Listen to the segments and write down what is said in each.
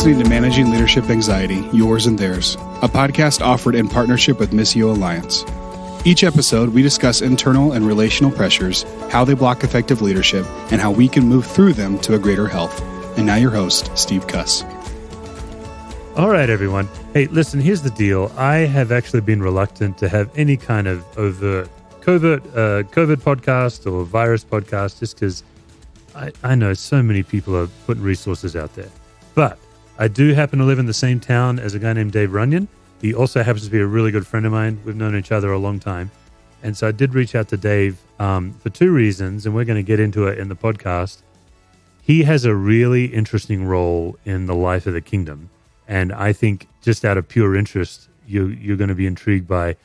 listening to Managing Leadership Anxiety, Yours and Theirs, a podcast offered in partnership with Missio Alliance. Each episode, we discuss internal and relational pressures, how they block effective leadership, and how we can move through them to a greater health. And now your host, Steve Cuss. All right, everyone. Hey, listen, here's the deal. I have actually been reluctant to have any kind of overt COVID podcast or virus podcast just because I know so many people are putting resources out there. But I do happen to live in the same town as a guy named Dave Runyon. He also happens to be a really good friend of mine. We've known each other a long time. And so I did reach out to Dave for two reasons, and we're going to get into it in the podcast. He has a really interesting role in the life of the kingdom. And I think just out of pure interest, you're going to be intrigued by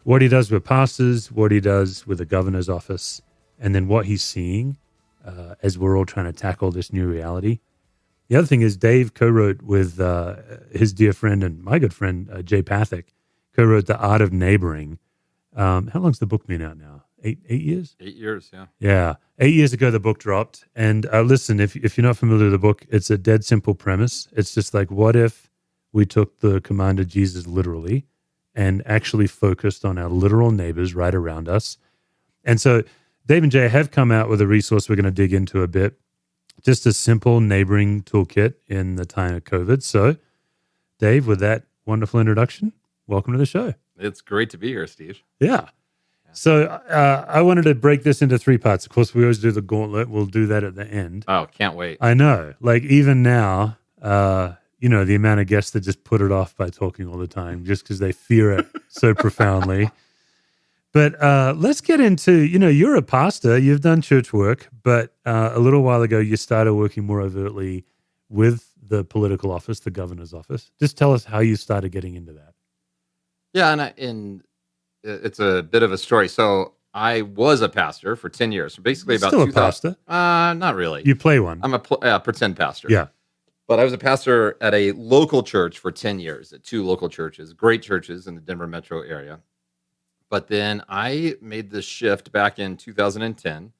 what he does with pastors, what he does with the governor's office, and then what he's seeing as we're all trying to tackle this new reality. The other thing is Dave co-wrote with his dear friend and my good friend, Jay Pathak, co-wrote The Art of Neighboring. How long's the book been out now? 8 years? 8 years, yeah. Yeah. 8 years ago, the book dropped. And listen, if you're not familiar with the book, it's a dead simple premise. It's just like, what if we took the command of Jesus literally and actually focused on our literal neighbors right around us? And so Dave and Jay have come out with a resource we're going to dig into a bit, just a simple neighboring toolkit in the time of COVID. So, Dave, with that wonderful introduction, welcome to the show. It's great to be here, Steve. Yeah. So I wanted to break this into three parts. Of course, we always do the gauntlet. We'll do that at the end. Oh, can't wait. I know. Like even now, the amount of guests that just put it off by talking all the time just because they fear it so profoundly. But let's get into, you're a pastor, you've done church work, but a little while ago you started working more overtly with the political office, the governor's office. Just tell us how you started getting into that. Yeah, and it's a bit of a story. So I was a pastor for 10 years. So basically about Still a pastor? Not really. You play one. I'm a pretend pastor. Yeah. But I was a pastor at a local church for 10 years, at two local churches, great churches in the Denver metro area. But then I made the shift back in 2010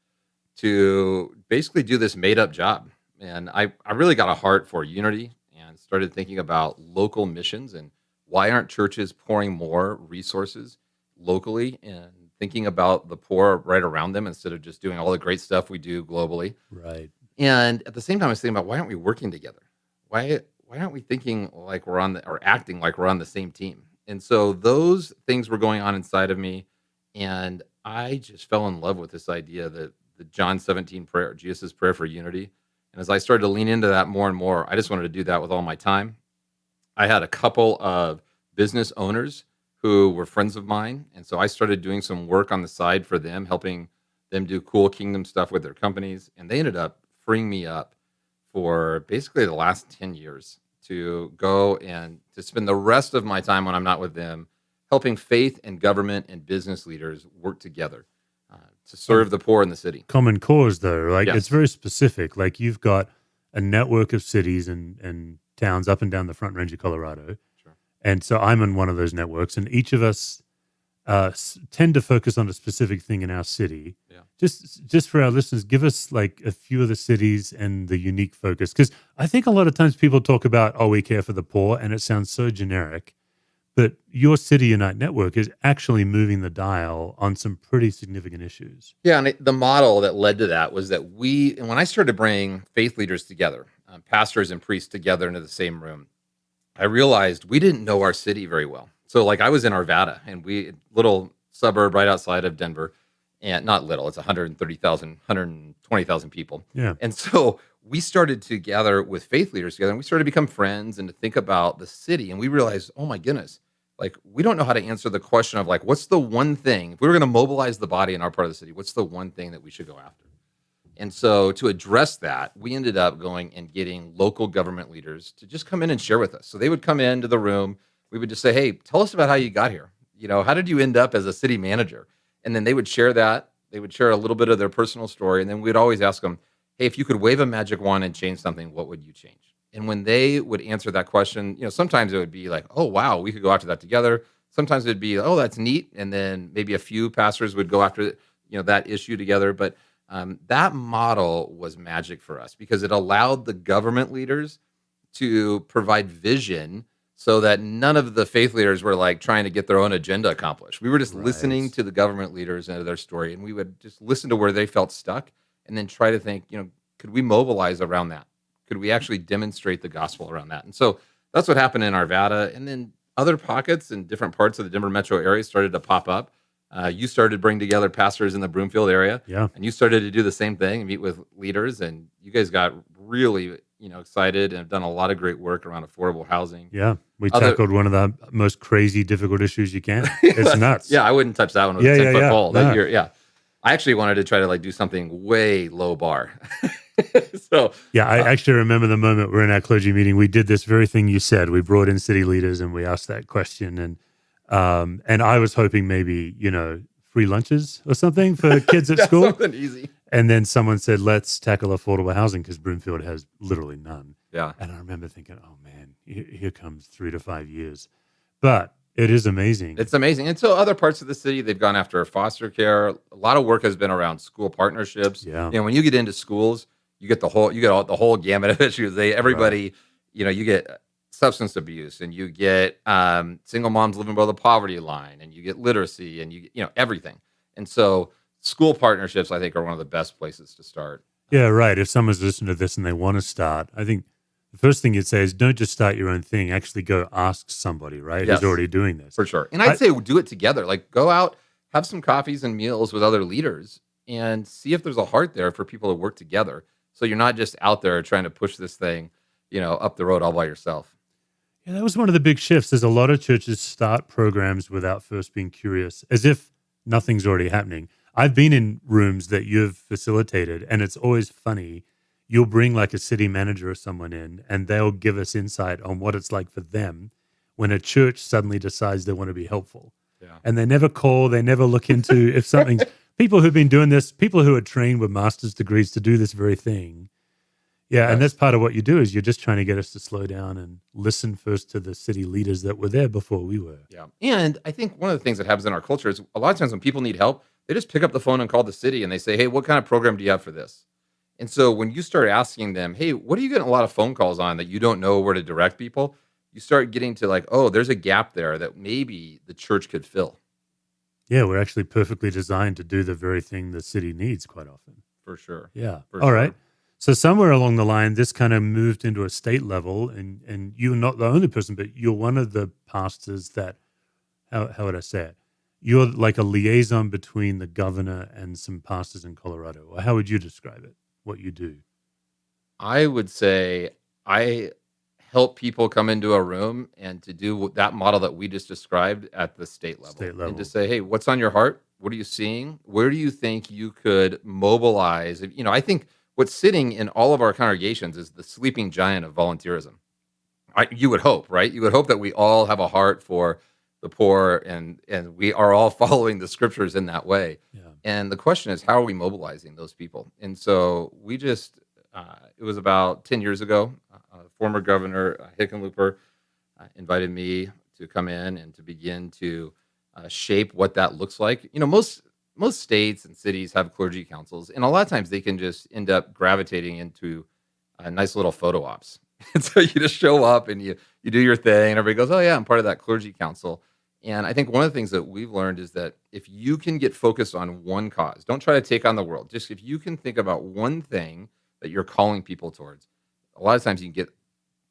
to basically do this made-up job. And I really got a heart for unity and started thinking about local missions and why aren't churches pouring more resources locally and thinking about the poor right around them instead of just doing all the great stuff we do globally. Right. And at the same time, I was thinking about why aren't we working together? Why aren't we thinking like we're on or acting like we're on the same team? And so those things were going on inside of me, and I just fell in love with this idea that the John 17 prayer, Jesus' prayer for unity. And as I started to lean into that more and more, I just wanted to do that with all my time. I had a couple of business owners who were friends of mine, and so I started doing some work on the side for them, helping them do cool kingdom stuff with their companies, and they ended up freeing me up for basically the last 10 years to go and to spend the rest of my time when I'm not with them, helping faith and government and business leaders work together to serve the poor in the city. Common cause, though, like Yes. It's very specific. Like you've got a network of cities and towns up and down the Front Range of Colorado. Sure. And so I'm in one of those networks, and each of us tend to focus on a specific thing in our city. Yeah. Just for our listeners, give us like a few of the cities and the unique focus. Because I think a lot of times people talk about, we care for the poor, and it sounds so generic. But your City Unite network is actually moving the dial on some pretty significant issues. Yeah, and the model that led to that was that and when I started to bring faith leaders together, pastors and priests together into the same room, I realized we didn't know our city very well. So like I was in Arvada, and little suburb right outside of Denver, and not little, it's 130,000, 120,000 people. Yeah. And so we started to gather with faith leaders together, and we started to become friends and to think about the city. And we realized, oh my goodness, like we don't know how to answer the question of like, what's the one thing, if we were going to mobilize the body in our part of the city, what's the one thing that we should go after? And so to address that, we ended up going and getting local government leaders to just come in and share with us. So they would come into the room. We would just say, hey, tell us about how you got here. How did you end up as a city manager? And then they would share that. They would share a little bit of their personal story. And then we'd always ask them, hey, if you could wave a magic wand and change something, what would you change? And when they would answer that question, sometimes it would be like, oh, wow, we could go after that together. Sometimes it'd be, oh, that's neat. And then maybe a few pastors would go after, that issue together. But that model was magic for us because it allowed the government leaders to provide vision so that none of the faith leaders were like trying to get their own agenda accomplished. We were just listening to the government leaders and their story, and we would just listen to where they felt stuck and then try to think, could we mobilize around that? Could we actually demonstrate the gospel around that? And so that's what happened in Arvada. And then other pockets in different parts of the Denver metro area started to pop up. You started to bring together pastors in the Broomfield area, and you started to do the same thing and meet with leaders. And you guys got really, excited and have done a lot of great work around affordable housing. Yeah, we tackled one of the most crazy, difficult issues you can. It's nuts. Yeah, I wouldn't touch that one with a 10-foot pole. No. I actually wanted to try to do something way low bar. I actually remember the moment we're in our clergy meeting. We did this very thing you said. We brought in city leaders and we asked that question, and I was hoping maybe free lunches or something for kids at school, something easy. And then someone said, "Let's tackle affordable housing because Broomfield has literally none." Yeah, and I remember thinking, "Oh man, here comes 3 to 5 years," but it is amazing. It's amazing. And so other parts of the city, they've gone after foster care. A lot of work has been around school partnerships. Yeah, when you get into schools, you get the whole gamut of issues. Everybody, you get substance abuse, and you get single moms living below the poverty line, and you get literacy, and you everything. And so school partnerships, I think, are one of the best places to start. Yeah, right. If someone's listening to this and they want to start, I think the first thing you'd say is don't just start your own thing. Actually go ask somebody, right, who's already doing this. For sure. And I'd say do it together. Like go out, have some coffees and meals with other leaders and see if there's a heart there for people to work together. So you're not just out there trying to push this thing, up the road all by yourself. Yeah, that was one of the big shifts. There's a lot of churches start programs without first being curious, as if nothing's already happening. I've been in rooms that you've facilitated, and it's always funny. You'll bring like a city manager or someone in, and they'll give us insight on what it's like for them when a church suddenly decides they want to be helpful. Yeah. And they never call, they never look into if something's people who've been doing this, people who are trained with master's degrees to do this very thing. Yeah, yes. And that's part of what you do is you're just trying to get us to slow down and listen first to the city leaders that were there before we were. Yeah. And I think one of the things that happens in our culture is a lot of times when people need help, they just pick up the phone and call the city and they say, hey, what kind of program do you have for this? And so when you start asking them, hey, what are you getting a lot of phone calls on that you don't know where to direct people? You start getting to like, oh, there's a gap there that maybe the church could fill. Yeah, we're actually perfectly designed to do the very thing the city needs quite often. For sure. Yeah. For All sure. right. So somewhere along the line, this kind of moved into a state level, and you're not the only person, but you're one of the pastors that, how would I say it? You're like a liaison between the governor and some pastors in Colorado. Or how would you describe it, what you do? I would say I help people come into a room and to do that model that we just described at the state level. And to say, hey, what's on your heart? What are you seeing? Where do you think you could mobilize? I think what's sitting in all of our congregations is the sleeping giant of volunteerism. You would hope, right? You would hope that we all have a heart for the poor and we are all following the scriptures in that way. Yeah. And the question is, how are we mobilizing those people? And so we just, it was about 10 years ago, former Governor Hickenlooper invited me to come in and to begin to shape what that looks like. Most states and cities have clergy councils, and a lot of times they can just end up gravitating into nice little photo ops. And so you just show up and you do your thing, and everybody goes, oh, yeah, I'm part of that clergy council. And I think one of the things that we've learned is that if you can get focused on one cause, don't try to take on the world. Just if you can think about one thing that you're calling people towards, a lot of times you can get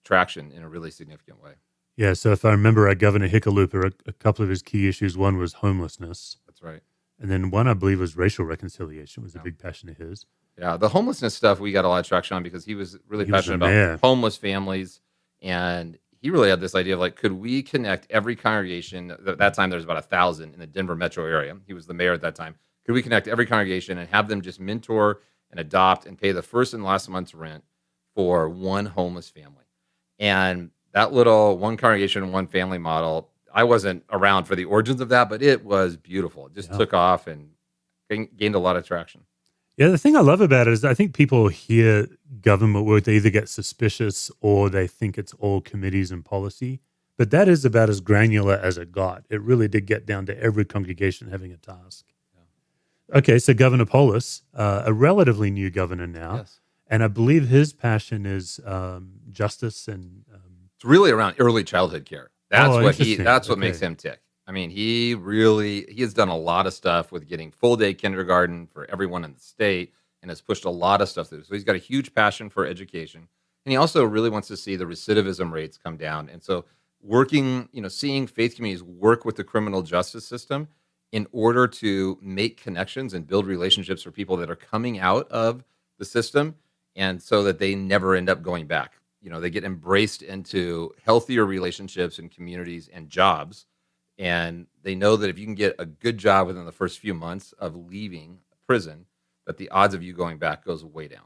traction in a really significant way. Yeah, so if I remember Governor Hickenlooper, a couple of his key issues, one was homelessness. That's right. And then one, I believe, was racial reconciliation was a big passion of his. Yeah, the homelessness stuff we got a lot of traction on because he was really passionate about homeless families. And he really had this idea of like, could we connect every congregation? At that time, there was about 1,000 in the Denver metro area. He was the mayor at that time. Could we connect every congregation and have them just mentor and adopt and pay the first and last month's rent for one homeless family? And that little one congregation, one family model, I wasn't around for the origins of that, but it was beautiful. It just took off and gained a lot of traction. Yeah, the thing I love about it is I think people hear government work, they either get suspicious or they think it's all committees and policy. But that is about as granular as it got. It really did get down to every congregation having a task. Yeah. Okay, so Governor Polis, a relatively new governor now. Yes. And I believe his passion is justice and It's really around early childhood care. interesting. That's what Okay. makes him tick. I mean, he has done a lot of stuff with getting full day kindergarten for everyone in the state and has pushed a lot of stuff through. So he's got a huge passion for education. And he also really wants to see the recidivism rates come down. And so working, seeing faith communities work with the criminal justice system in order to make connections and build relationships for people that are coming out of the system and so that they never end up going back. They get embraced into healthier relationships and communities and jobs. And they know that if you can get a good job within the first few months of leaving prison, that the odds of you going back goes way down.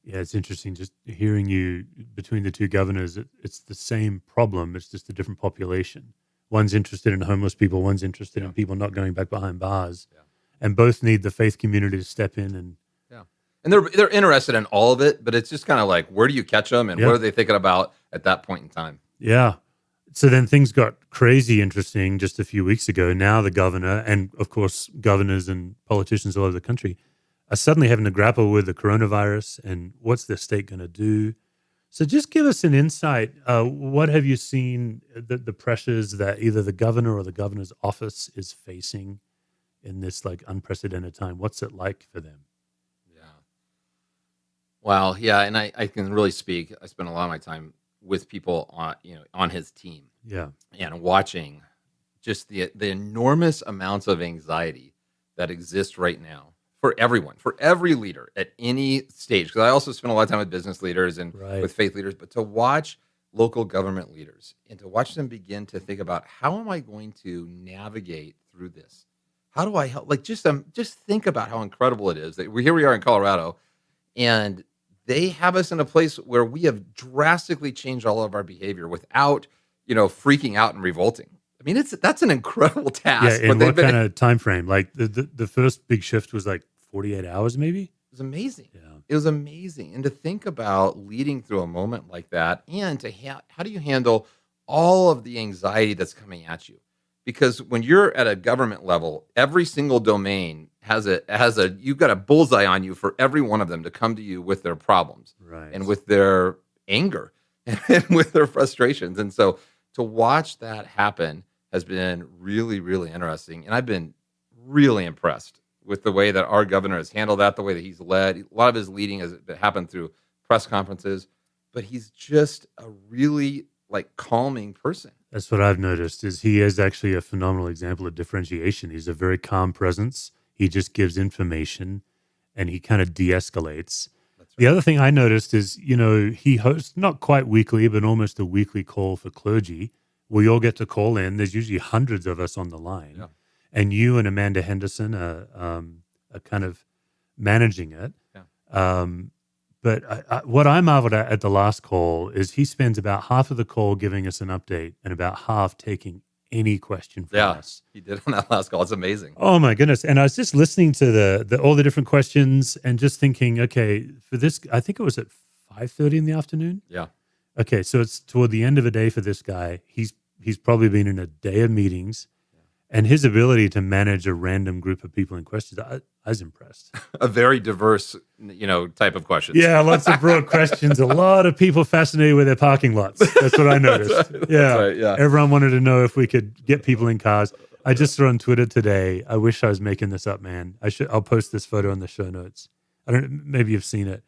Yeah, it's interesting just hearing you between the two governors. It's the same problem. It's just a different population. One's interested in homeless people. One's interested in people not going back behind bars. Yeah. And both need the faith community to step in. And they're interested in all of it, but it's just kind of like, where do you catch them and what are they thinking about at that point in time? Yeah. So then things got crazy interesting just a few weeks ago. Now the governor and, of course, governors and politicians all over the country are suddenly having to grapple with the coronavirus and what's the state going to do. So just give us an insight. What have you seen the pressures that either the governor or the governor's office is facing in this like unprecedented time? What's it like for them? Well, yeah, and I can really speak. I spend a lot of my time with people on his team. Yeah. And watching just the enormous amounts of anxiety that exist right now for everyone, for every leader at any stage. Because I also spend a lot of time with business leaders and with faith leaders, but to watch local government leaders and to watch them begin to think about how am I going to navigate through this? How do I help? Like just think about how incredible it is that we are in Colorado, and they have us in a place where we have drastically changed all of our behavior without, freaking out and revolting. I mean, that's an incredible task. Yeah, in what kind of time frame? Like the first big shift was like 48 hours, maybe? It was amazing. Yeah. It was amazing. And to think about leading through a moment like that and to how do you handle all of the anxiety that's coming at you? Because when you're at a government level, every single domain has you've got a bullseye on you for every one of them to come to you with their problems and with their anger and with their frustrations. And so to watch that happen has been really, really interesting. And I've been really impressed with the way that our governor has handled that, the way that he's led. A lot of his leading has happened through press conferences, but he's just a really calming person. That's what I've noticed is he is actually a phenomenal example of differentiation. He's a very calm presence. He just gives information and he kind of de-escalates. The other thing I noticed is, he hosts not quite weekly, but almost a weekly call for clergy. We all get to call in. There's usually hundreds of us on the line. Yeah. And you and Amanda Henderson are kind of managing it. Yeah. But what I marveled at the last call is he spends about half of the call giving us an update and about half taking any question from us. He did on that last call. It's amazing. Oh my goodness. And I was just listening to all the different questions and just thinking, okay, for this, I think it was at 5:30 in the afternoon. Yeah. Okay. So it's toward the end of a day for this guy. He's probably been in a day of meetings. And his ability to manage a random group of people in questions, I was impressed. A very diverse, type of questions. Yeah, lots of broad questions. A lot of people fascinated with their parking lots. That's what I noticed. That's right, yeah. Everyone wanted to know if we could get people in cars. I just saw on Twitter today. I wish I was making this up, man. I'll post this photo in the show notes. Maybe you've seen it.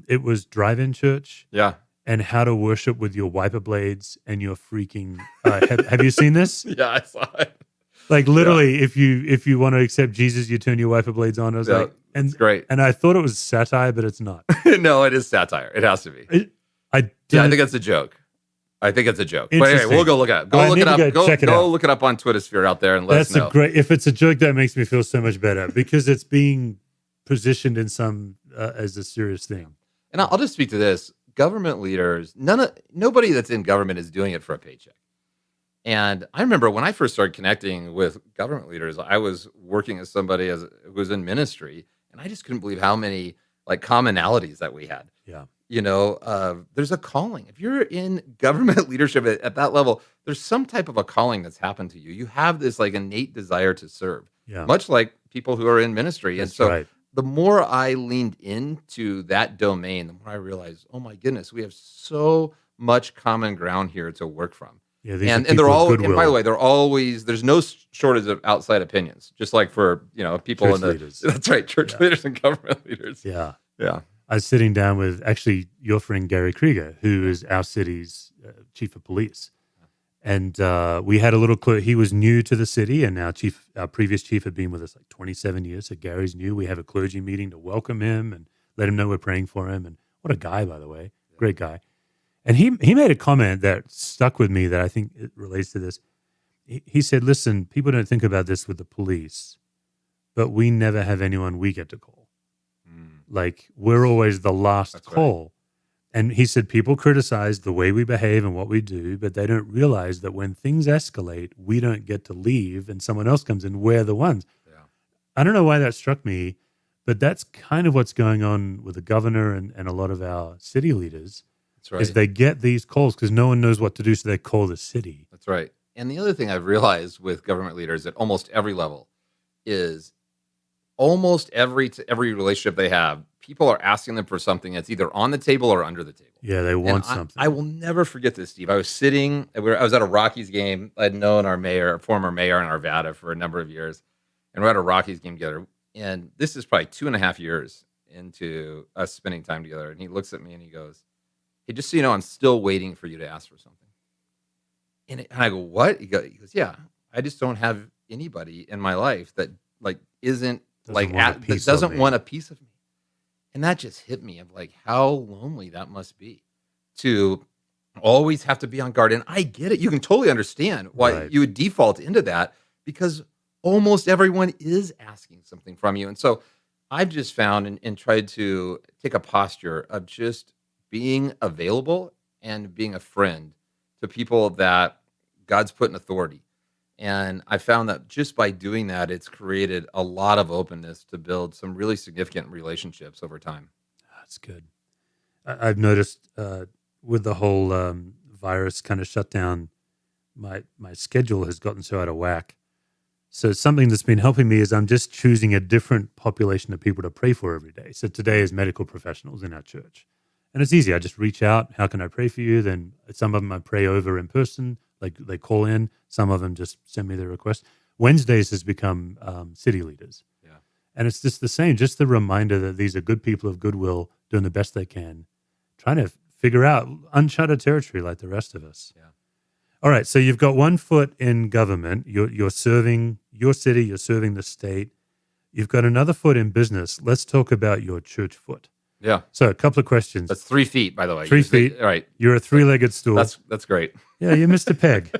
It was drive-in church. Yeah. And how to worship with your wiper blades and your freaking. Have you seen this? Yeah, I saw it. Like literally, if you want to accept Jesus, you turn your wiper blades on. I was it's great. And I thought it was satire, but it's not. No, it is satire. It has to be. I think it's a joke. But anyway, we'll go look it up. Go look it up. Go look it up on Twitter sphere out there and let us know. If it's a joke, that makes me feel so much better because it's being positioned in some as a serious thing. And I'll just speak to this. Government leaders, nobody that's in government is doing it for a paycheck. And I remember when I first started connecting with government leaders, I was working as somebody who was in ministry, and I just couldn't believe how many commonalities that we had. Yeah. There's a calling. If you're in government leadership at that level, there's some type of a calling that's happened to you. You have this innate desire to serve. Yeah. Much like people who are in ministry. That's and so right. the more I leaned into that domain, the more I realized, oh my goodness, we have so much common ground here to work from. Yeah, these are And they're people of all, and by the goodwill, way, they're always, there's no shortage of outside opinions, just like for, people in church the, leaders. that's right, church Yeah. leaders and government leaders. Yeah. Yeah. I was sitting down with actually your friend Gary Krieger, who is our city's chief of police. And we had a little clue. He was new to the city, and our previous chief had been with us like 27 years. So Gary's new. We have a clergy meeting to welcome him and let him know we're praying for him. And what a guy, by the way, great guy. And he made a comment that stuck with me that I think it relates to this. He said, "Listen, people don't think about this with the police, but we never have anyone we get to call. Like we're always the last That's call." right. And he said, people criticize the way we behave and what we do, but they don't realize that when things escalate, we don't get to leave and someone else comes in. We're the ones. Yeah. I don't know why that struck me, but that's kind of what's going on with the governor and a lot of our city leaders. That's right. Is they get these calls because no one knows what to do, so they call the city. That's right. And the other thing I've realized with government leaders at almost every level is almost every relationship they have, people are asking them for something that's either on the table or under the table. Yeah, they And want something. I will never forget this, Steve. I was at a Rockies game. I'd known our former mayor in Arvada for a number of years, and we're at a Rockies game together. And this is probably 2.5 years into us spending time together. And he looks at me and he goes, "Hey, just so you know, I'm still waiting for you to ask for something." And I go, "What?" He goes, "Yeah, I just don't have anybody in my life that like isn't that doesn't want a piece of me." And that just hit me of like how lonely that must be to always have to be on guard. And I get it. You can totally understand why Right. you would default into that because almost everyone is asking something from you. And so I've just found and tried to take a posture of just being available and being a friend to people that God's put in authority. And I found that just by doing that, it's created a lot of openness to build some really significant relationships over time. That's good. I've noticed with the whole virus kind of shutdown, my schedule has gotten so out of whack. So something that's been helping me is I'm just choosing a different population of people to pray for every day. So today is medical professionals in our church. And it's easy. I just reach out. How can I pray for you? Then some of them I pray over in person. Like they call in. Some of them just send me their request. Wednesdays has become city leaders. Yeah. And it's just the same, just the reminder that these are good people of goodwill doing the best they can, trying to figure out uncharted territory like the rest of us. Yeah. All right, so you've got one foot in government. You're serving your city. You're serving the state. You've got another foot in business. Let's talk about your church foot. Yeah. So a couple of questions. That's 3 feet, by the way. 3 feet. All right. You're a three-legged stool. That's great. Yeah, you're Mr. Peg.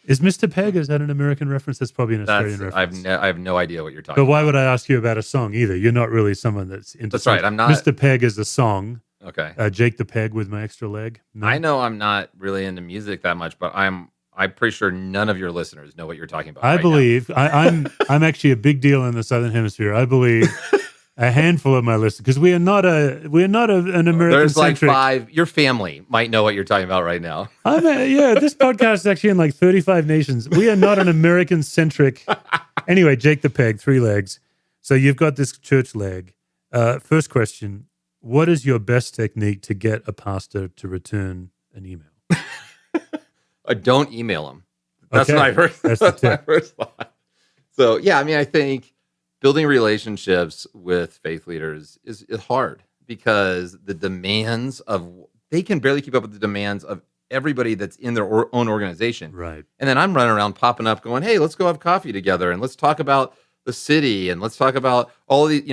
Is Mr. Peg, is that an American reference? That's probably an Australian reference. I have no idea what you're talking But about. why would I ask you about a song either? You're not really someone that's into That's songs. right, I'm not- Mr. Peg is a song. Okay. Jake the Peg with my extra leg. No? I know I'm not really into music that much, but I'm pretty sure none of your listeners know what you're talking about. I right now. believe I'm actually a big deal in the Southern Hemisphere. I believe a handful of my listeners, because we are not an American There's like centric. 5. Your family might know what you're talking about right now. This podcast is actually in like 35 nations. We are not an American centric. Anyway, Jake the Peg, 3 legs. So you've got this church leg. First question: what is your best technique to get a pastor to return an email? Don't email them. That's Okay. my first. That's the That's my tip. first thought. So yeah, I mean, I think building relationships with faith leaders is hard because the demands of they can barely keep up with the demands of everybody that's in their own organization. Right. And then I'm running around popping up, going, "Hey, let's go have coffee together, and let's talk about the city, and let's talk about all these,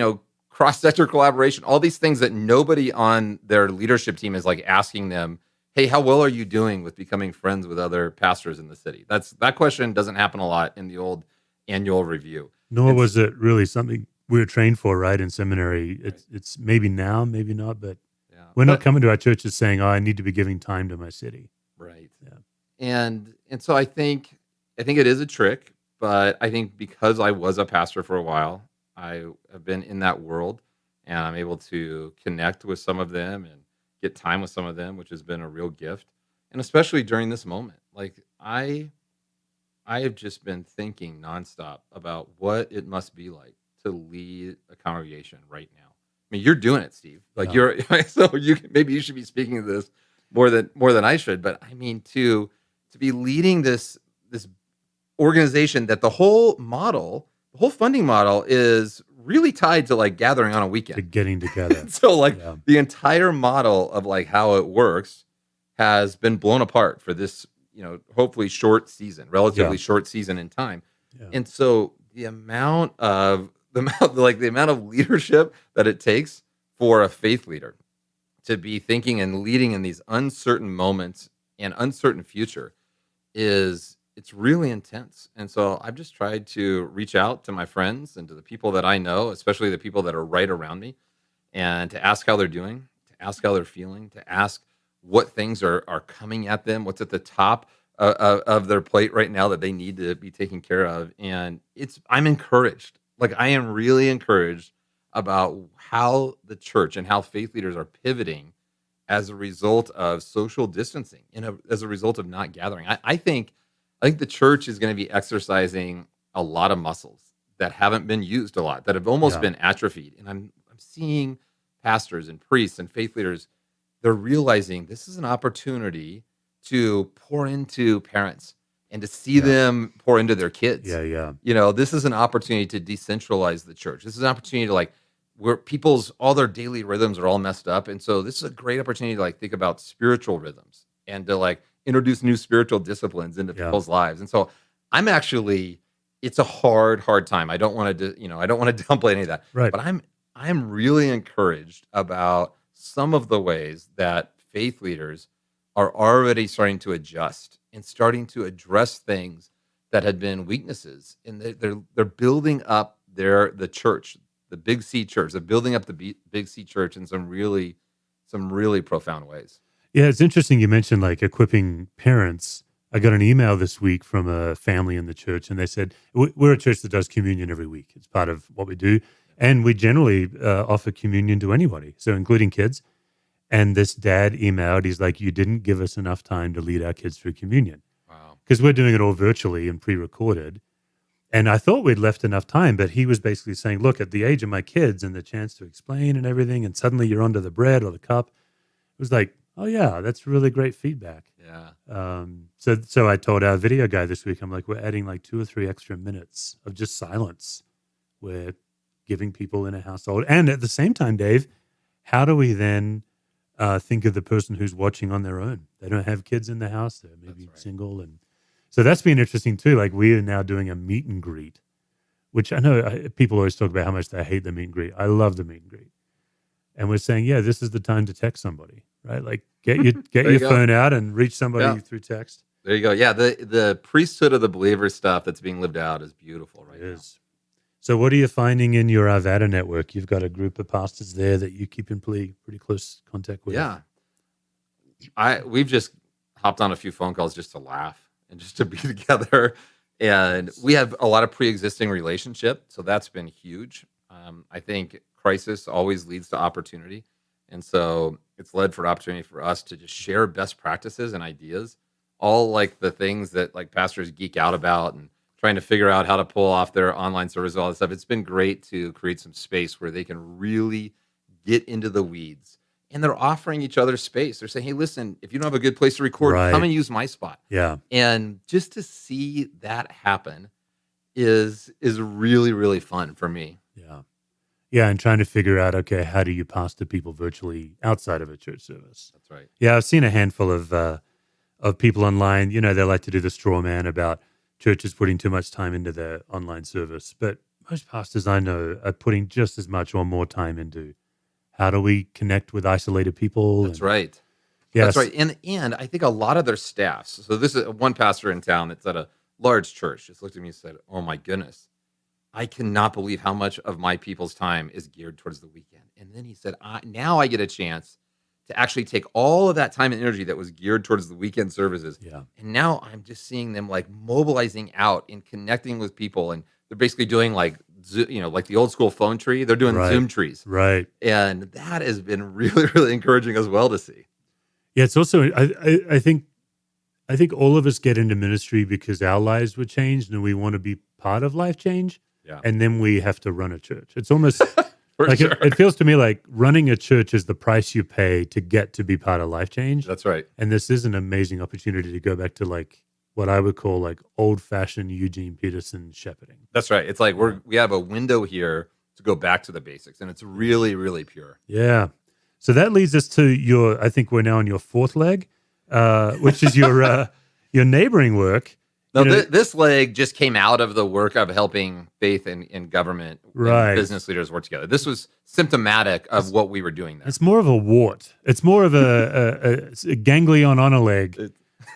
cross-sector collaboration, all these things that nobody on their leadership team is like asking them." Hey, how well are you doing with becoming friends with other pastors in the city? That question doesn't happen a lot in the old annual review. Nor was it really something we were trained for, right? In seminary, it's maybe now, maybe not, but Yeah, we're not coming to our churches saying, "Oh, I need to be giving time to my city." right. Yeah. And so I think it is a trick, but I think because I was a pastor for a while, I have been in that world, and I'm able to connect with some of them and get time with some of them, which has been a real gift. And especially during this moment, like I have just been thinking nonstop about what it must be like to lead a congregation right now? I mean, you're doing it, Steve. Like Yeah. so maybe you should be speaking to this more than I should. But I mean, to be leading this organization that the whole funding model is really tied to like gathering on a To weekend. getting together. So like Yeah. the entire model of like how it works has been blown apart for this, hopefully relatively Yeah. short season in time. Yeah. And so the amount of leadership that it takes for a faith leader to be thinking and leading in these uncertain moments and uncertain future it's really intense. And so I've just tried to reach out to my friends and to the people that I know, especially the people that are right around me, and to ask how they're doing, to ask how they're feeling, to ask what things are coming at them, what's at the top of their plate right now that they need to be taken care of. And I'm encouraged. Like I am really encouraged about how the church and how faith leaders are pivoting as a result of social distancing and as a result of not gathering. I think the church is going to be exercising a lot of muscles that haven't been used a lot, that have almost Yeah. been atrophied. And I'm seeing pastors and priests and faith leaders, they're realizing this is an opportunity to pour into parents and to see Yeah. them pour into their kids. Yeah. Yeah. This is an opportunity to decentralize the church. This is an opportunity to like where all their daily rhythms are all messed up. And so this is a great opportunity to like think about spiritual rhythms and to like introduce new spiritual disciplines into Yeah. people's lives. And so it's a hard time. I don't want to, I don't want to downplay any of that, Right. but I'm really encouraged about some of the ways that faith leaders are already starting to adjust and starting to address things that had been weaknesses. And they're building up the church, the Big C church. They're building up the Big C church in some really profound ways. Yeah, it's interesting you mentioned like equipping parents. I got an email this week from a family in the church, and they said, we're a church that does communion every week. It's part of what we do. And we generally offer communion to anybody, so including kids. And this dad emailed, he's like, you didn't give us enough time to lead our kids through communion. Wow. Because we're doing it all virtually and pre-recorded. And I thought we'd left enough time, but he was basically saying, look, at the age of my kids and the chance to explain and everything, and suddenly you're onto the bread or the cup. It was like, oh yeah, that's really great feedback. Yeah. So I told our video guy this week, I'm like, we're adding like 2 or 3 extra minutes of just silence. We're giving people in a household. And at the same time, Dave, how do we then think of the person who's watching on their own? They don't have kids in the house. They're maybe That's right. single. And so that's been interesting too. Like we are now doing a meet and greet, which I know people always talk about how much they hate the meet and greet. I love the meet and greet. And we're saying, yeah, this is the time to text somebody, right? Like get your phone out and reach somebody through text. There you go. Yeah, the priesthood of the believer stuff that's being lived out is beautiful right It now. is. So what are you finding in your Arvada network? You've got a group of pastors there that you keep in pretty close contact with. Yeah. We've just hopped on a few phone calls just to laugh and just to be together. And we have a lot of pre-existing relationship, so that's been huge. I think crisis always leads to opportunity. And so it's led for opportunity for us to just share best practices and ideas, all like the things that like pastors geek out about and trying to figure out how to pull off their online service, all that stuff. It's been great to create some space where they can really get into the weeds. And they're offering each other space. They're saying, hey, listen, if you don't have a good place to record, Right. come and use my spot. Yeah. And just to see that happen is really, really fun for me. Yeah. Yeah. And trying to figure out, okay, how do you pastor people virtually outside of a church service? That's right. Yeah. I've seen a handful of people online, they like to do the straw man about churches putting too much time into their online service. But most pastors I know are putting just as much or more time into how do we connect with isolated people. That's right. Yes. That's right. And I think a lot of their staffs. So this is one pastor in town that's at a large church. Just looked at me and said, "Oh my goodness, I cannot believe how much of my people's time is geared towards the weekend." And then he said, "Now I get a chance to actually take all of that time and energy that was geared towards the weekend services, Yeah. and now I'm just seeing them like mobilizing out and connecting with people, and they're basically doing like like the old school phone tree. They're doing Right. Zoom trees, Right. and that has been really, really encouraging as well to see." Yeah. It's also, I think all of us get into ministry because our lives were changed and we want to be part of life change. Yeah. and then we have to run a church. It's almost For like sure. it feels to me like running a church is the price you pay to get to be part of Life Change. That's right. And this is an amazing opportunity to go back to like what I would call like old-fashioned Eugene Peterson shepherding. That's right. It's like we have a window here to go back to the basics, and it's really, really pure. Yeah. So that leads us to I think we're now on your fourth leg, which is your neighboring work. No, You know- this leg just came out of the work of helping faith and government Right. and business leaders work together. This was symptomatic of what we were doing there. It's more of a wart. It's more of a ganglion on a leg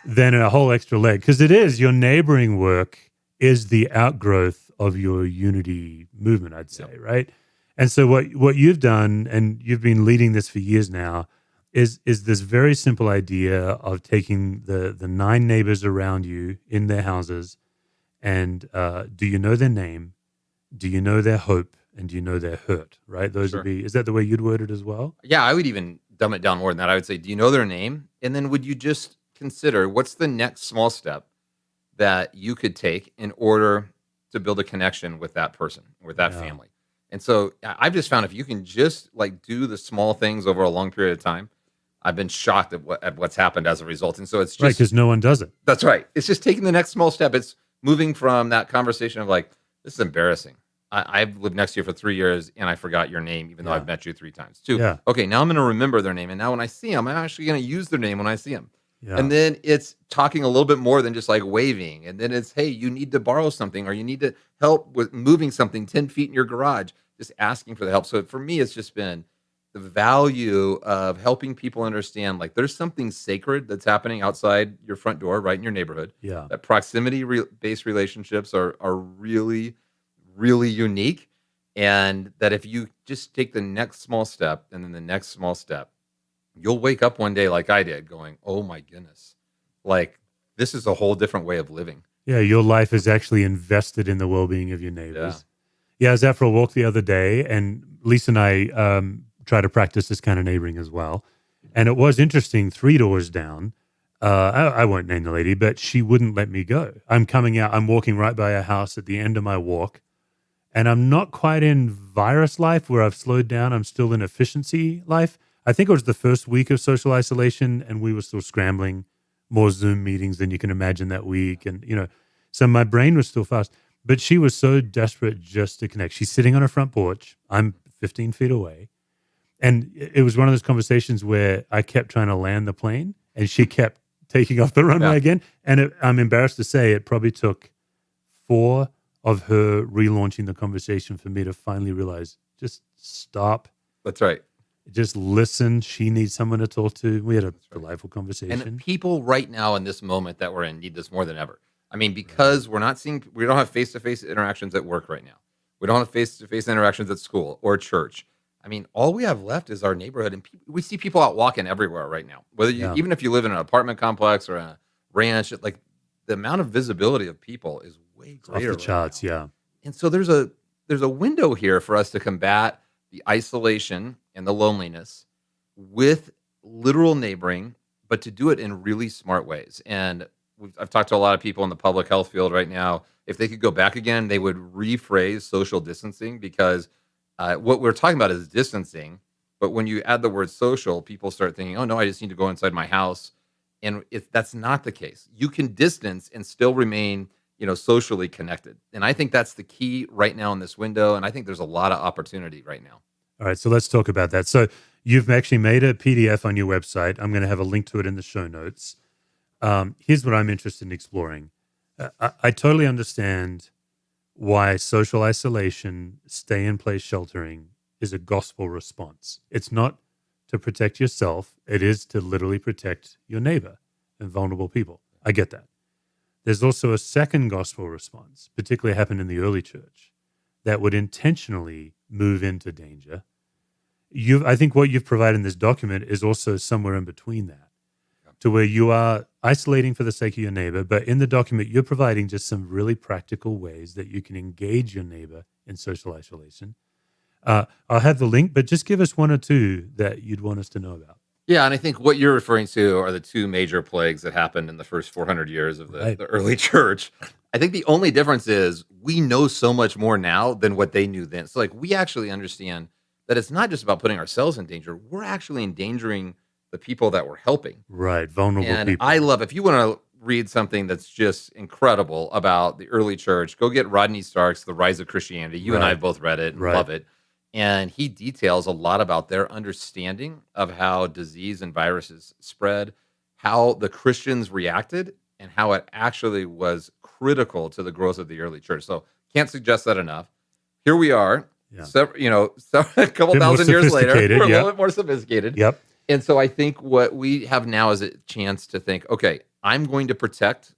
than a whole extra leg, because it is your neighboring work is the outgrowth of your unity movement, I'd say, right? And so what you've done, and you've been leading this for years now, is this very simple idea of taking the 9 neighbors around you in their houses, and do you know their name? Do you know their hope? And do you know their hurt? Right? Those would be. Is that the way you'd word it as well? Yeah, I would even dumb it down more than that. I would say, do you know their name? And then would you just consider what's the next small step that you could take in order to build a connection with that person, with that family? And so I've just found if you can just like do the small things over a long period of time, I've been shocked at what's happened as a result. And so it's just Right, because no one does it. That's right. It's just taking the next small step. It's moving from that conversation of like, this is embarrassing. I've lived next to you for 3 years and I forgot your name, even though I've met you 3 times. 2, okay, now I'm going to remember their name. And now when I see them, I'm actually going to use their name when I see them. Yeah. And then it's talking a little bit more than just like waving. And then it's, hey, you need to borrow something or you need to help with moving something 10 feet in your garage, just asking for the help. So for me, it's just been the value of helping people understand like there's something sacred that's happening outside your front door, right in your neighborhood. Yeah. That proximity-based relationships are really, really unique. And that if you just take the next small step and then the next small step, you'll wake up one day like I did going, oh my goodness, like this is a whole different way of living. Yeah, your life is actually invested in the well-being of your neighbors. Yeah, I was out for a walk the other day, and Lisa and I try to practice this kind of neighboring as well. And it was interesting, 3 doors down, I won't name the lady, but she wouldn't let me go. I'm coming out, I'm walking right by her house at the end of my walk, and I'm not quite in virus life where I've slowed down. I'm still in efficiency life. I think it was the first week of social isolation, and we were still scrambling, more Zoom meetings than you can imagine that week. And, so my brain was still fast, but she was so desperate just to connect. She's sitting on her front porch. I'm 15 feet away. And it was one of those conversations where I kept trying to land the plane and she kept taking off the runway again. And I'm embarrassed to say it probably took 4 of her relaunching the conversation for me to finally realize, just stop. That's right. Just listen. She needs someone to talk to. We had a delightful conversation. And people right now in this moment that we're in need this more than ever. I mean, because we don't have face-to-face interactions at work right now. We don't have face-to-face interactions at school or church. I mean, all we have left is our neighborhood, and we see people out walking everywhere right now. Whether even if you live in an apartment complex or a ranch, like the amount of visibility of people is way greater. Off the charts, yeah. And so there's a window here for us to combat the isolation and the loneliness with literal neighboring, but to do it in really smart ways. And I've talked to a lot of people in the public health field right now. If they could go back again, they would rephrase social distancing because what we're talking about is distancing. But when you add the word social, people start thinking, oh, no, I just need to go inside my house. And that's not the case. You can distance and still remain, socially connected. And I think that's the key right now in this window. And I think there's a lot of opportunity right now. All right, so let's talk about that. So you've actually made a PDF on your website. I'm going to have a link to it in the show notes. Here's what I'm interested in exploring. I totally understand why social isolation, stay-in-place sheltering is a gospel response. It's not to protect yourself. It is to literally protect your neighbor and vulnerable people. I get that. There's also a second gospel response, particularly happened in the early church, that would intentionally move into danger. I think what you've provided in this document is also somewhere in between that, to where you are isolating for the sake of your neighbor, but in the document, you're providing just some really practical ways that you can engage your neighbor in social isolation. I'll have the link, but just give us 1 or 2 that you'd want us to know about. Yeah, and I think what you're referring to are the 2 major plagues that happened in the first 400 years of the early church. I think the only difference is we know so much more now than what they knew then. So like we actually understand that it's not just about putting ourselves in danger. We're actually endangering the people that we're helping. Right. Vulnerable And people. I love, if you want to read something that's just incredible about the early church, go get Rodney Stark's The Rise of Christianity. You and I Right. have both read it and Right. love it. And he details a lot about their understanding of how disease and viruses spread, how the Christians reacted, and how it actually was critical to the growth of the early church. So can't suggest that enough. Here we are, Yeah. a couple Bit more thousand years later, sophisticated, we're a yep. little bit more sophisticated. Yep. And so I think what we have now is a chance to think, okay, I'm going to protect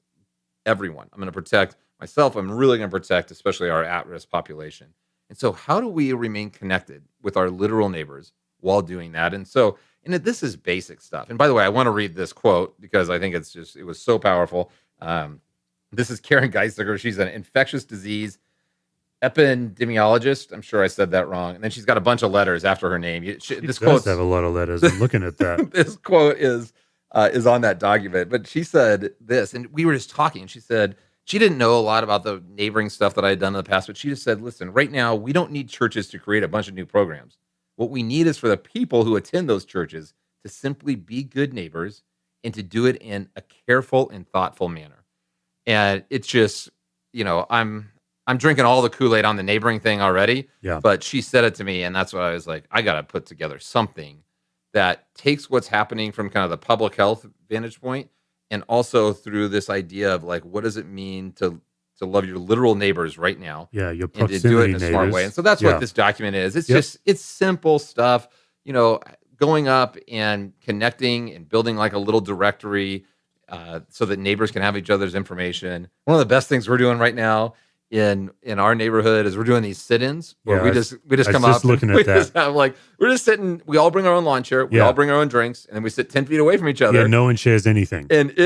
everyone. I'm going to protect myself. I'm really going to protect, especially our at-risk population. And so how do we remain connected with our literal neighbors while doing that? And so, this is basic stuff. And by the way, I want to read this quote because I think it was so powerful. This is Karen Geisinger. She's an infectious disease epidemiologist. I'm sure I said that wrong. And then she's got a bunch of letters after her name. This does have a lot of letters. I'm looking at that. This quote is on that document. But she said this, and we were just talking, and she said she didn't know a lot about the neighboring stuff that I had done in the past, but she just said, listen, right now, we don't need churches to create a bunch of new programs. What we need is for the people who attend those churches to simply be good neighbors and to do it in a careful and thoughtful manner. And it's just, I'm drinking all the Kool-Aid on the neighboring thing already. Yeah. But she said it to me, and that's what I was like, I got to put together something that takes what's happening from kind of the public health vantage point, and also through this idea of like, what does it mean to love your literal neighbors right now? Yeah, your and proximity to do it in a neighbors. smart way. And so that's what this document is. It's it's simple stuff, going up and connecting and building like a little directory so that neighbors can have each other's information. One of the best things we're doing right now in our neighborhood is we're doing these sit-ins where we just come up. Looking at that. We're just sitting. We all bring our own lawn chair. We all bring our own drinks, and then we sit 10 feet away from each other. Yeah, no one shares anything. And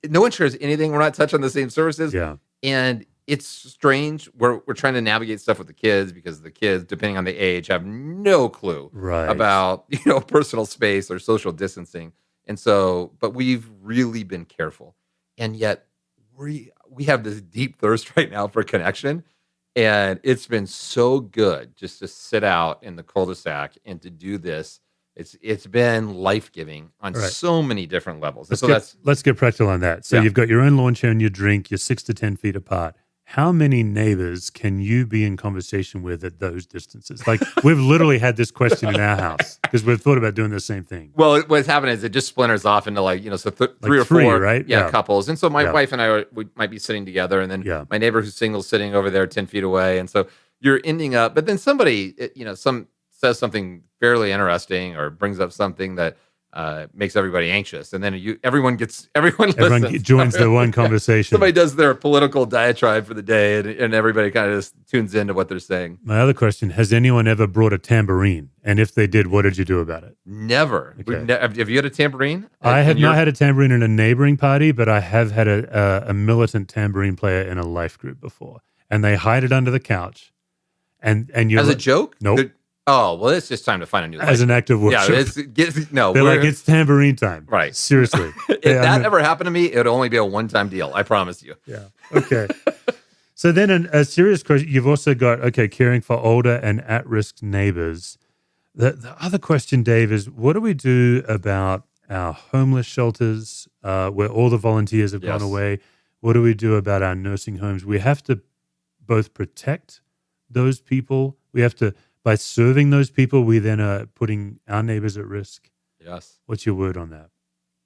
no one shares anything. We're not touching the same services. Yeah, and it's strange. We're trying to navigate stuff with the kids because the kids, depending on the age, have no clue about personal space or social distancing. And so, but we've really been careful, and yet we have this deep thirst right now for connection, and it's been so good just to sit out in the cul-de-sac and to do this. It's been life-giving on so many different levels. Let's get practical on that. So you've got your own lawn chair and your drink. You're 6 to 10 feet apart. How many neighbors can you be in conversation with at those distances? Like, we've literally had this question in our house because we've thought about doing the same thing. Well, what's happening is it just splinters off into three or four right? couples. And so my wife and I we might be sitting together, and then my neighbor who's single sitting over there 10 feet away. And so you're ending up, but then somebody, says something fairly interesting or brings up something that makes everybody anxious, and then everyone listens. Joins the one conversation. Somebody does their political diatribe for the day, and everybody kind of just tunes into what they're saying. My other question: has anyone ever brought a tambourine? And if they did, what did you do about it? Never. Okay. Have you had a tambourine? I have not had a tambourine in a neighboring party, but I have had a militant tambourine player in a life group before, and they hide it under the couch. And you as a joke? Nope. Oh, well, it's just time to find a new life. As an act of worship. Yeah, they're like, it's tambourine time. Right. Seriously. If that ever happened to me, it would only be a one-time deal. I promise you. Yeah. Okay. So then a serious question, you've also got, caring for older and at-risk neighbors. The other question, Dave, is what do we do about our homeless shelters where all the volunteers have gone away? What do we do about our nursing homes? We have to both protect those people. We have to, by serving those people, we then are putting our neighbors at risk. Yes. What's your word on that?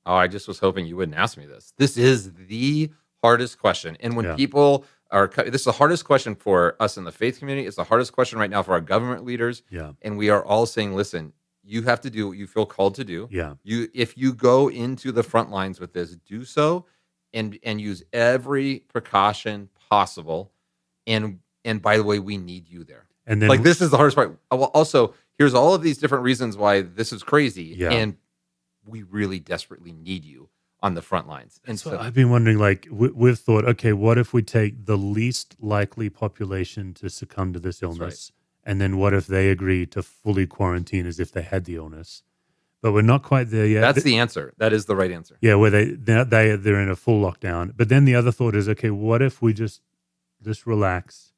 Oh, I just was hoping you wouldn't ask me this. This is the hardest question. And when people this is the hardest question for us in the faith community. It's the hardest question right now for our government leaders. Yeah. And we are all saying, listen, you have to do what you feel called to do. Yeah. If you go into the front lines with this, do so and use every precaution possible. And by the way, we need you there. And then this is the hardest part. Also, here's all of these different reasons why this is crazy. Yeah. And we really desperately need you on the front lines. And so I've been wondering, we've thought, okay, what if we take the least likely population to succumb to this illness? And then what if they agree to fully quarantine as if they had the illness? but we're not quite there yet. That's the answer. That is the right answer. Yeah, where they're in a full lockdown. But then the other thought is, okay, what if we just relax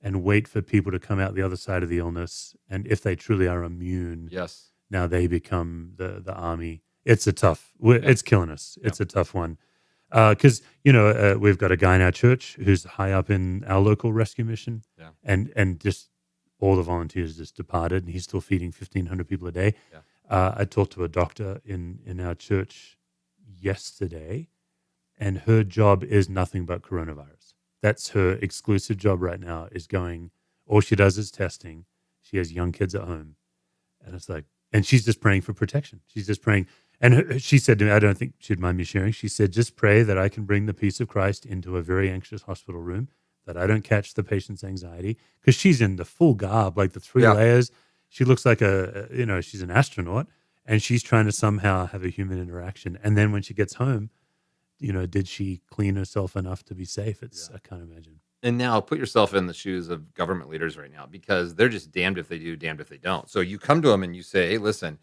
and wait for people to come out the other side of the illness, and if they truly are immune, Yes. now they become the army. It's it's killing us. It's a tough one. Because we've got a guy in our church who's high up in our local rescue mission, and just all the volunteers just departed, and he's still feeding 1,500 people a day. Yeah. I talked to a doctor in our church yesterday, and her job is nothing but coronavirus. That's her exclusive job right now. All she does is testing. She has young kids at home, and it's like, and she's just praying for protection. She's just praying. And she said to me, I don't think she'd mind me sharing. She said, just pray that I can bring the peace of Christ into a very anxious hospital room, that I don't catch the patient's anxiety, because she's in the full garb, like the 3 layers. She looks like she's an astronaut, and she's trying to somehow have a human interaction. And then when she gets home, did she clean herself enough to be safe? I can't imagine. And now put yourself in the shoes of government leaders right now, because they're just damned if they do, damned if they don't. So you come to them and you say, hey, listen,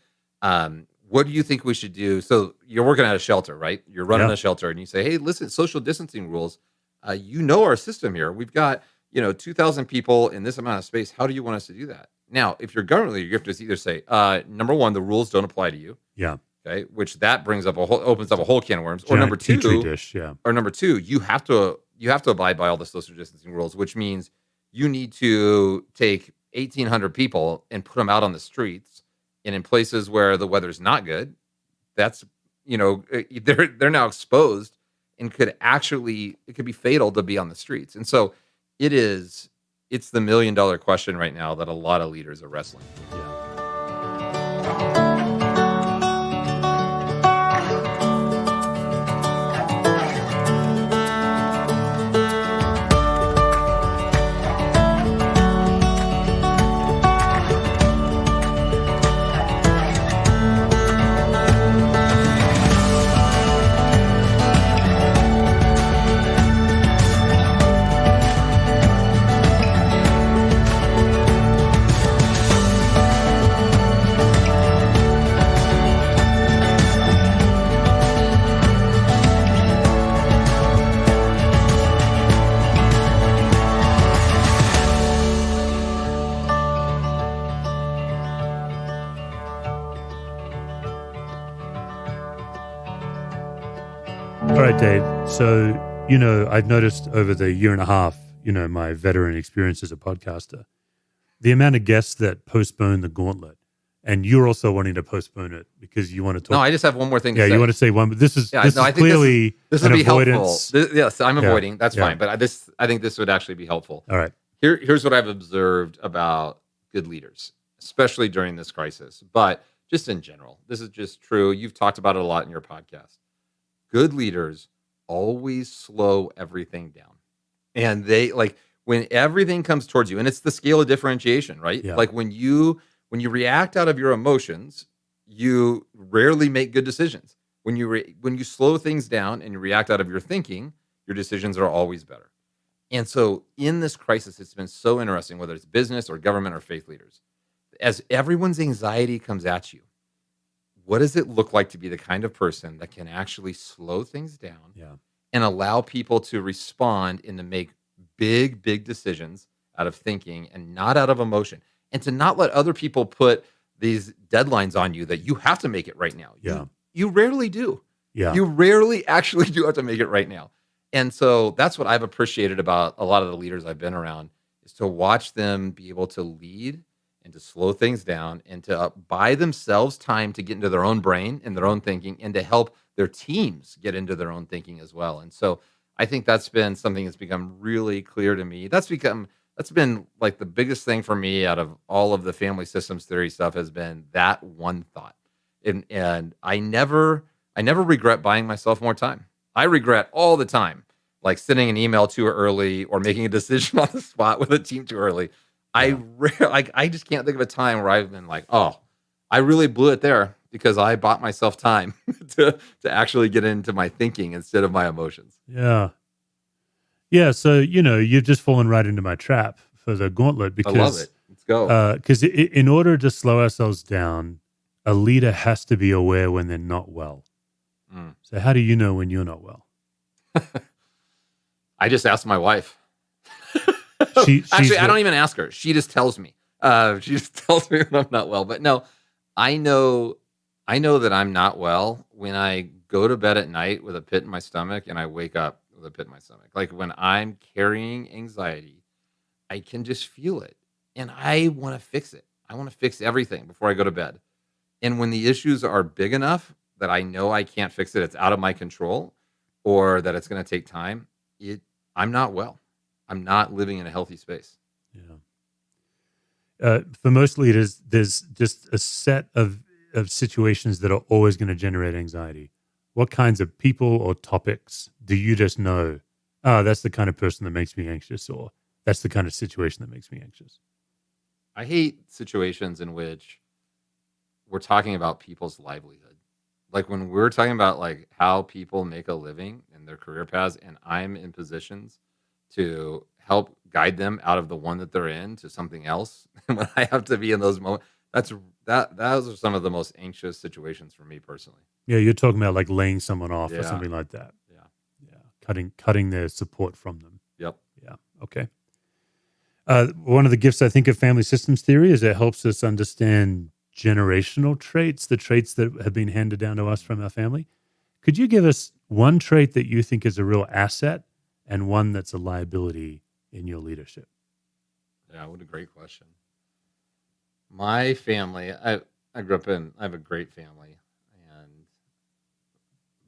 what do you think we should do? So you're working at a shelter, right? You're running a shelter, and you say, hey, listen, social distancing rules, our system here. We've got, 2,000 people in this amount of space. How do you want us to do that? Now, if you're government leader, you have to either say, number one, the rules don't apply to you. Yeah. Okay. Which that opens up a whole can of worms. Or number two, petri dish, yeah. Or number two, you have to abide by all the social distancing rules, which means you need to take 1,800 people and put them out on the streets, and in places where the weather's not good. That's they're now exposed, and it could be fatal to be on the streets. And so it's the $1 million question right now that a lot of leaders are wrestling. Yeah. All right, Dave. So, I've noticed over the year and a half, my veteran experience as a podcaster, the amount of guests that postpone the gauntlet, and you're also wanting to postpone it because you want to talk. No, I just have one more thing to say. Yeah, you want to say one, but this is clearly this an would be avoidance. helpful. Yes, I'm avoiding. That's fine. But I think this would actually be helpful. All right. Here's what I've observed about good leaders, especially during this crisis, but just in general. This is just true. You've talked about it a lot in your podcast. Good leaders always slow everything down. And they when everything comes towards you, and it's the scale of differentiation, right? Yeah. Like when you react out of your emotions, you rarely make good decisions. When you slow things down and you react out of your thinking, your decisions are always better. And so in this crisis, it's been so interesting, whether it's business or government or faith leaders, as everyone's anxiety comes at you, what does it look like to be the kind of person that can actually slow things down and allow people to respond and to make big, big decisions out of thinking and not out of emotion, and to not let other people put these deadlines on you that you have to make it right now. Yeah. You rarely do. Yeah. You rarely actually do have to make it right now. And so that's what I've appreciated about a lot of the leaders I've been around, is to watch them be able to lead and to slow things down and to buy themselves time to get into their own brain and their own thinking, and to help their teams get into their own thinking as well. And so I think that's been something that's become really clear to me. That's been like the biggest thing for me out of all of the family systems theory stuff, has been that one thought. And I never regret buying myself more time. I regret all the time, like sending an email too early or making a decision on the spot with a team too early. I just can't think of a time where I've been like, oh, I really blew it there because I bought myself time to actually get into my thinking instead of my emotions. Yeah. Yeah. So, you've just fallen right into my trap for the gauntlet, because I love it. Let's go. Because in order to slow ourselves down, a leader has to be aware when they're not well. So how do you know when you're not well? I just asked my wife. Actually, I don't even ask her. She just tells me. She just tells me when I'm not well. But no, I know that I'm not well when I go to bed at night with a pit in my stomach and I wake up with a pit in my stomach. Like when I'm carrying anxiety, I can just feel it. And I want to fix it. I want to fix everything before I go to bed. And when the issues are big enough that I know I can't fix it, it's out of my control, or that it's going to take time, I'm not well. I'm not living in a healthy space. Yeah. For most leaders, there's just a set of situations that are always going to generate anxiety. What kinds of people or topics do you just know, that's the kind of person that makes me anxious, or that's the kind of situation that makes me anxious? I hate situations in which we're talking about people's livelihood. Like when we're talking about like how people make a living and their career paths, and I'm in positions to help guide them out of the one that they're in to something else. And when I have to be in those moments, those are some of the most anxious situations for me personally. Yeah, you're talking about like laying someone off or Yeah. something like that. Yeah. Yeah, cutting their support from them. Yep. Yeah. Okay. One of the gifts, I think, of family systems theory is it helps us understand generational traits, the traits that have been handed down to us from our family. Could you give us one trait that you think is a real asset and one that's a liability in your leadership? Yeah, what a great question. My family, I grew up in, I have a great family.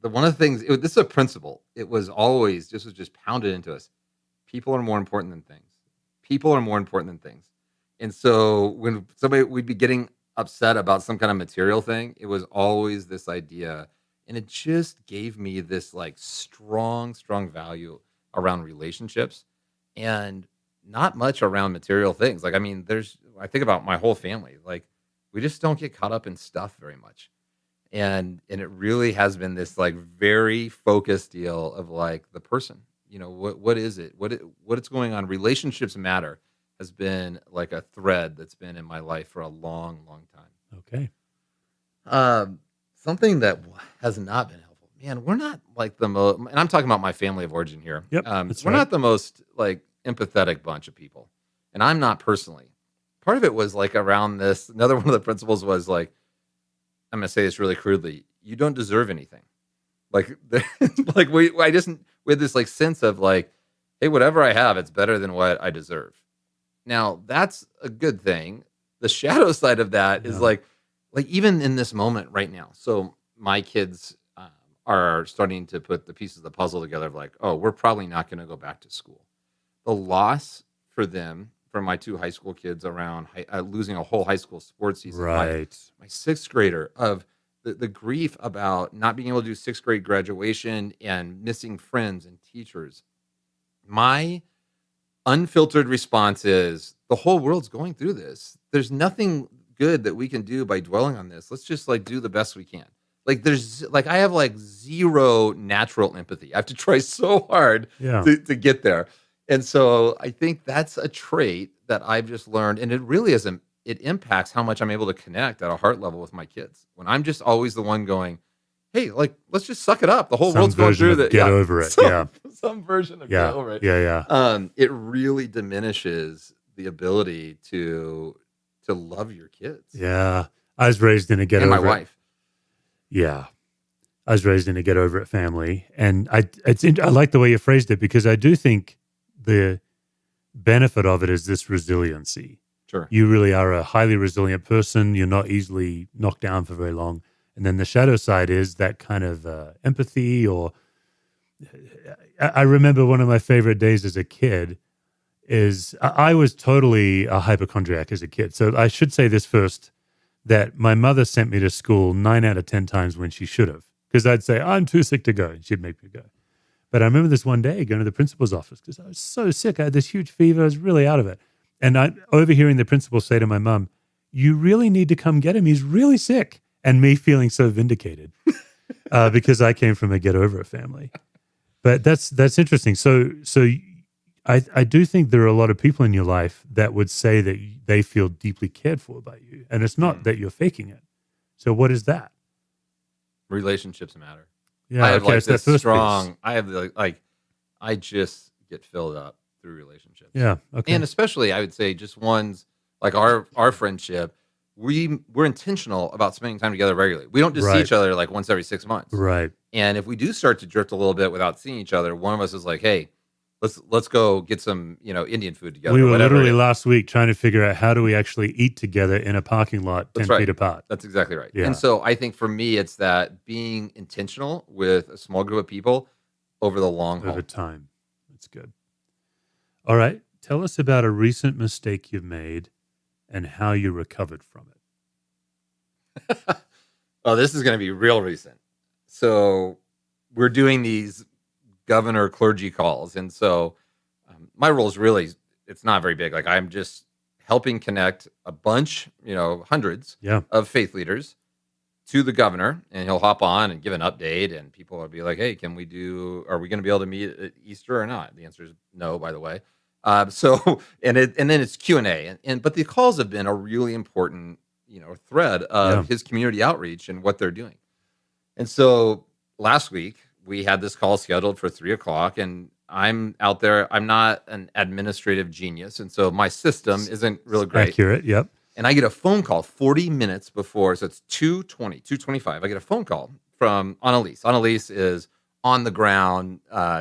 And one of the things, this is a principle. It was always, this was just pounded into us. People are more important than things. People are more important than things. And so when we'd be getting upset about some kind of material thing, it was always this idea. And it just gave me this like strong value around relationships and not much around material things. Like, I mean, I think about my whole family, like we just don't get caught up in stuff very much. And it really has been this like very focused deal of like the person, what is it? What's going on? Relationships matter has been like a thread that's been in my life for a long time. Okay. Something that has not been helpful. Man, we're not like the most, and I'm talking about my family of origin here. Yep, we're not the most like empathetic bunch of people. And I'm not personally. Part of it was like around this, another one of the principles was like, I'm going to say this really crudely, you don't deserve anything. Like, like we had this like sense of like, hey, whatever I have, it's better than what I deserve. Now, that's a good thing. The shadow side of that is like even in this moment right now. So my kids are starting to put the pieces of the puzzle together of like, oh, we're probably not going to go back to school. The loss for them, for my two high school kids around losing a whole high school sports season. Right. My sixth grader, of the grief about not being able to do sixth grade graduation and missing friends and teachers. My unfiltered response is the whole world's going through this. There's nothing good that we can do by dwelling on this. Let's just like do the best we can. Like I have like zero natural empathy. I have to try so hard to get there. And so I think that's a trait that I've just learned. And it really it impacts how much I'm able to connect at a heart level with my kids. When I'm just always the one going, hey, like, let's just suck it up. The whole world's going through that. Get over it. Some version of get over it. Yeah. It really diminishes the ability to love your kids. Yeah. I was raised in a get and over my wife. Yeah. I was raised in a get over it family. And I like the way you phrased it, because I do think the benefit of it is this resiliency. Sure. You really are a highly resilient person. You're not easily knocked down for very long. And then the shadow side is that kind of empathy. Or I remember one of my favorite days as a kid is I was totally a hypochondriac as a kid. So I should say this first, that my mother sent me to school 9 out of 10 times when she should have, because I'd say, I'm too sick to go, and she'd make me go. But I remember this one day going to the principal's office because I was so sick. I had this huge fever. I was really out of it. And I overhearing the principal say to my mom, you really need to come get him. He's really sick. And me feeling so vindicated because I came from a get over it family. But that's interesting. So I do think there are a lot of people in your life that would say that they feel deeply cared for by you. And it's not that you're faking it. So what is that? Relationships matter. Yeah, I have okay, like it's that this first strong. piece. I have like I just get filled up through relationships. Yeah, okay. And especially I would say just ones like our friendship. We're intentional about spending time together regularly. We don't just see Right. each other like once every 6 months. Right. And if we do start to drift a little bit without seeing each other, one of us is like, "Hey, let's go get some, Indian food together." We or were whatever it literally is. last week trying to figure out how do we actually eat together in a parking lot 10 That's right. feet apart. That's exactly right. Yeah. And so I think for me, it's that being intentional with a small group of people over the long haul. Over time. That's good. All right. Tell us about a recent mistake you've made and how you recovered from it. Oh, this is going to be real recent. So we're doing these governor clergy calls. And so my role is really, it's not very big. Like I'm just helping connect a bunch, hundreds Yeah. of faith leaders to the governor, and he'll hop on and give an update, and people will be like, "Hey, are we going to be able to meet at Easter or not?" The answer is no, by the way. So, and then it's Q&A, but the calls have been a really important, thread of his community outreach and what they're doing. And so last week we had this call scheduled for 3:00, and I'm out there. I'm not an administrative genius, and so my system isn't really great. Accurate. Yep. And I get a phone call 40 minutes before. So it's 2:25. I get a phone call from Annalise. Annalise is on the ground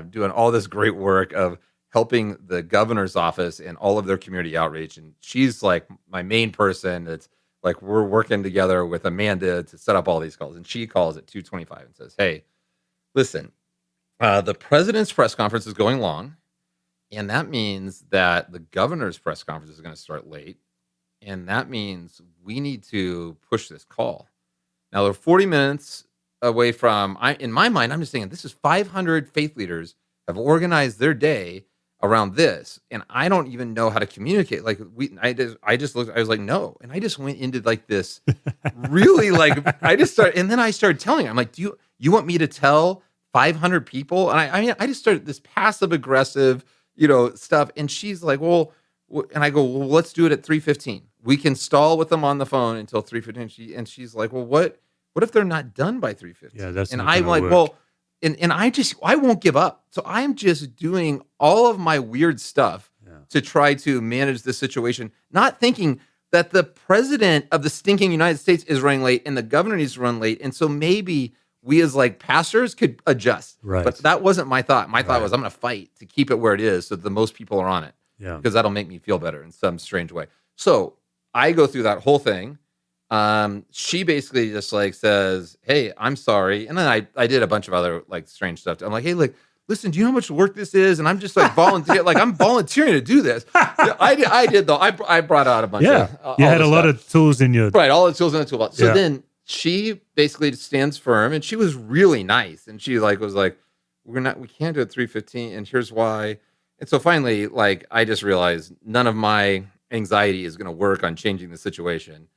doing all this great work of helping the governor's office and all of their community outreach. And she's like my main person. It's like we're working together with Amanda to set up all these calls. And she calls at 2:25 and says, "Hey, listen, the president's press conference is going long. And that means that the governor's press conference is going to start late. And that means we need to push this call." Now they're 40 minutes away from. In my mind, I'm just saying this is 500 faith leaders have organized their day around this, and I don't even know how to communicate. Like I just looked. I was like, no, and I just went into like this really like I just started, and then I started telling her, I'm like, do you want me to tell 500 people? And I just started this passive aggressive, stuff, and she's like, well. And I go, well, let's do it at 3:15. We can stall with them on the phone until 3:15. And she's like, well, what if they're not done by 3:15? Yeah, that's and not I'm gonna like, work. well, and I won't give up. So I'm just doing all of my weird stuff to try to manage the situation, not thinking that the president of the stinking United States is running late and the governor needs to run late. And so maybe we as like pastors could adjust. Right. But that wasn't my thought. My thought was I'm going to fight to keep it where it is so that the most people are on it. Yeah. Because that'll make me feel better in some strange way. So I go through that whole thing. She basically just like says, "Hey, I'm sorry." And then I did a bunch of other like strange stuff. I'm like, "Hey, like, listen, do you know how much work this is?" And I'm just like I'm volunteering to do this. Yeah, I did though. I brought out a bunch of You had a lot of tools in your right, all the tools in the toolbox. So then she basically stands firm, and she was really nice. And she was like, we can't do it 3:15, and here's why. And so finally, like, I just realized none of my anxiety is going to work on changing the situation.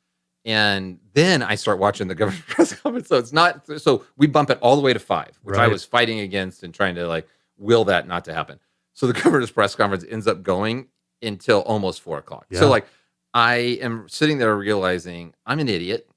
And then I start watching the governor's press conference. So it's not, so we bump it all the way to 5, which I was fighting against and trying to like will that not to happen. So the governor's press conference ends up going until almost 4:00. Yeah. So like I am sitting there realizing I'm an idiot.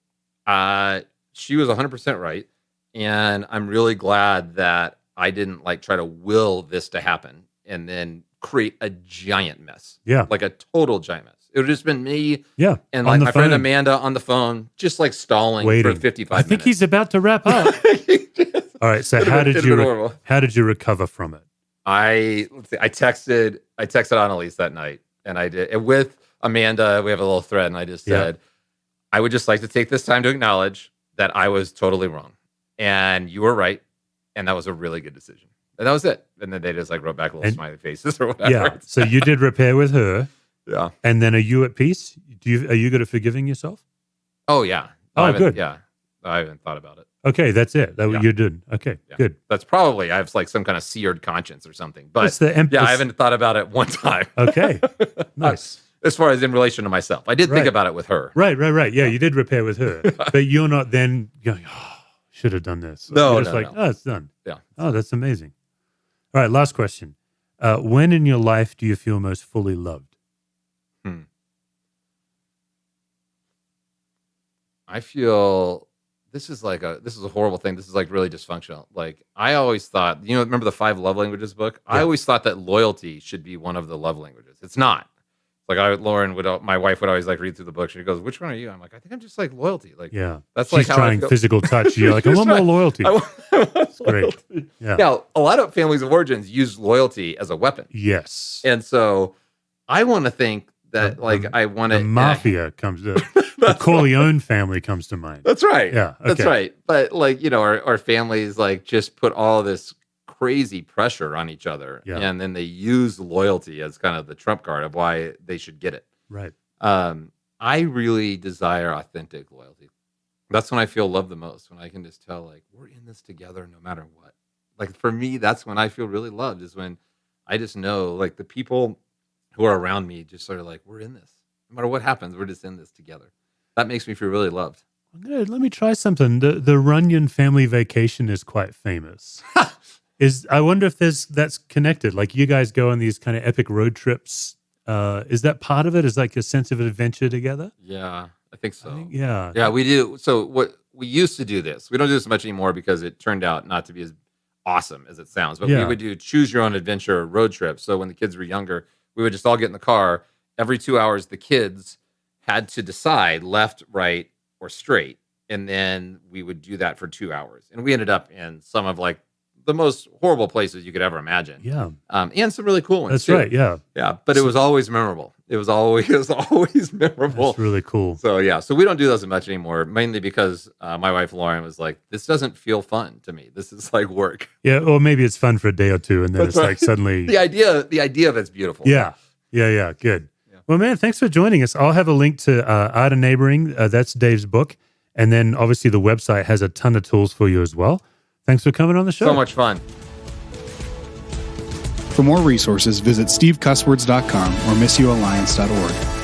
She was 100% right. And I'm really glad that I didn't like try to will this to happen and then create a giant mess. Yeah. Like a total giant mess. It would have just been me and on like the my friend phone. Amanda on the phone, just like stalling Waiting. for 55 minutes. I think he's about to wrap up. All right. So how did you recover from it? I texted Annalise that night, and I did with Amanda. We have a little thread, and I just said, I would just like to take this time to acknowledge that I was totally wrong, and you were right, and that was a really good decision. And that was it. And then they just like wrote back little smiley faces or whatever. Yeah. So you did repair with her. Yeah. And then are you at peace? Are you good at forgiving yourself? Oh yeah. Good. Yeah. I haven't thought about it. Okay, that's it. You did. Okay, good. That's probably I have like some kind of seared conscience or something. But It's the I haven't thought about it one time. Okay, nice. As far as in relation to myself, I did think about it with her. Right. Yeah, you did repair with her, but you're not then going, "Oh, should have done this." No, you're just no. it's done. Yeah. Oh, that's amazing. All right, last question. When in your life do you feel most fully loved? I feel this is a horrible thing. This is like really dysfunctional. Like I always thought, remember the 5 love languages book? Yeah. I always thought that loyalty should be one of the love languages. It's not. Like my wife would always like read through the book. She goes, "Which one are you?" I'm like, "I think I'm just like loyalty." Like, Yeah, that's she's like how trying physical touch. You're like, I want more loyalty. I want Great. loyalty. Yeah. Now, a lot of families of origins use loyalty as a weapon, Yes. and so I want to think that I want to the mafia comes to the Corleone family comes to mind. That's right. Yeah, that's okay. right. But our families like just put all this crazy pressure on each other, and then they use loyalty as kind of the trump card of why they should get it. Right. I really desire authentic loyalty. That's when I feel loved the most, when I can just tell, like, we're in this together no matter what. Like, for me, that's when I feel really loved, is when I just know, like, the people who are around me just sort of like, we're in this. No matter what happens, we're just in this together. That makes me feel really loved. Let me try something. The Runyon family vacation is quite famous. I wonder if that's connected. Like you guys go on these kind of epic road trips. Is that part of it? Is like a sense of adventure together? Yeah, I think so. Yeah, we do. So what we used to do this. We don't do this much anymore because it turned out not to be as awesome as it sounds. But we would do choose your own adventure road trips. So when the kids were younger, we would just all get in the car. Every 2 hours, the kids had to decide left, right, or straight, and then we would do that for 2 hours. And we ended up in some of like the most horrible places you could ever imagine. Yeah. And some really cool ones. That's too. right. Yeah. Yeah. But it was always memorable. It was always memorable. That's really cool. So yeah. So we don't do those as much anymore, mainly because my wife Lauren was like, "This doesn't feel fun to me. This is like work." Yeah. Or maybe it's fun for a day or two, and then That's it's right. like suddenly the idea of it's beautiful. Yeah. Good. Yeah. Well, man, thanks for joining us. I'll have a link to Art of Neighboring. That's Dave's book, and then obviously the website has a ton of tools for you as well. Thanks for coming on the show. So much fun. For more resources, visit stevecusswords.com or missioalliance.org.